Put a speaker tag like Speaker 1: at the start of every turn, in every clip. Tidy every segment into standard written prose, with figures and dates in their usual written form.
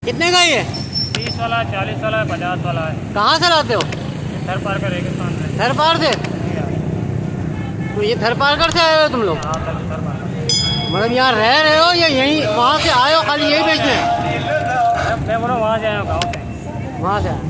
Speaker 1: कितने का ये?
Speaker 2: 30 वाला, 40 वाला, 50 वाला है।
Speaker 1: कहाँ से लाते हो?
Speaker 2: थर पार का रेगिस्तान में।
Speaker 1: थरपार से? तो ये थरपारकर से आए हो तुम लोग?
Speaker 2: हाँ, थर पार।
Speaker 1: मतलब यहाँ रह रहे हो या यहीं वहाँ से आए हो खाली यही बेचने?
Speaker 2: मैं बोला वहाँ से आया हूँ, गाँव से।
Speaker 1: वहाँ से आए।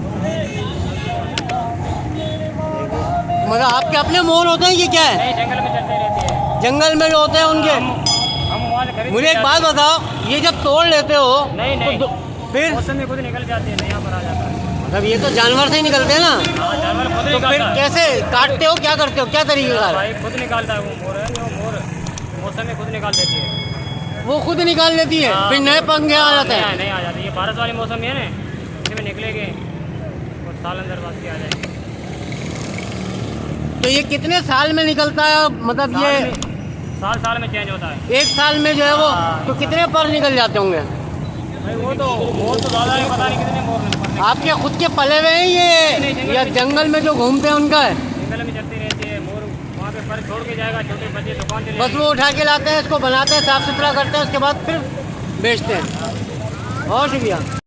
Speaker 1: मतलब आपके अपने मोर होते हैं ये क्या है?
Speaker 2: नहीं, जंगल में चलती रहती है।
Speaker 1: जंगल में जो होते हैं उनके?
Speaker 2: हम वहाँ से खरीद
Speaker 1: मुझे एक
Speaker 2: के
Speaker 1: बात
Speaker 2: जाते
Speaker 1: बताओ, ये जब तोड़ लेते हो
Speaker 2: नहीं, नहीं।
Speaker 1: तो फिर
Speaker 2: हैं। मौसम में खुद निकल जाती है, नहीं यहाँ पर आ जाता है।
Speaker 1: मतलब ये तो जानवर से ही निकलते हैं ना?
Speaker 2: हाँ, जानवर खुद
Speaker 1: तो फिर
Speaker 2: निकालता है।
Speaker 1: कैसे काटते हो, क्या करते हो, क्या तरीके का है?
Speaker 2: भाई खुद निकालता है, वो मोर है, वो मोर मौसम में खुद निकाल देती है।
Speaker 1: वो खुद निकाल लेती है,
Speaker 2: हाँ,
Speaker 1: फिर नए पंखे आ जाते हैं?
Speaker 2: नहीं आ जाती, ये बारिश वाली मौसम है ना, इसमें निकलेंगे और साल अंदर बाद के आ जाएंगे।
Speaker 1: तो ये कितने साल में निकलता है? मतलब ये
Speaker 2: साल में चेंज होता है।
Speaker 1: एक साल में जो है वो
Speaker 2: हाँ।
Speaker 1: तो कितने पर निकल जाते होंगे?
Speaker 2: भाई वो तो मोर तो ज़्यादा है, पता नहीं कितने मोर निकलते हैं।
Speaker 1: आपके खुद के पले हुए हैं ये
Speaker 2: नहीं,
Speaker 1: या जंगल में जो घूमते हैं उनका है?
Speaker 2: जंगल में चलती रहती है मोर, वहाँ पे पर छोड़ के जाएगा, छोटे बच्चे दुकान चले
Speaker 1: बस वो उठा के लाते हैं, इसको बनाते हैं, साफ सुथरा करते हैं, उसके बाद फिर बेचते हैं। बहुत शुक्रिया।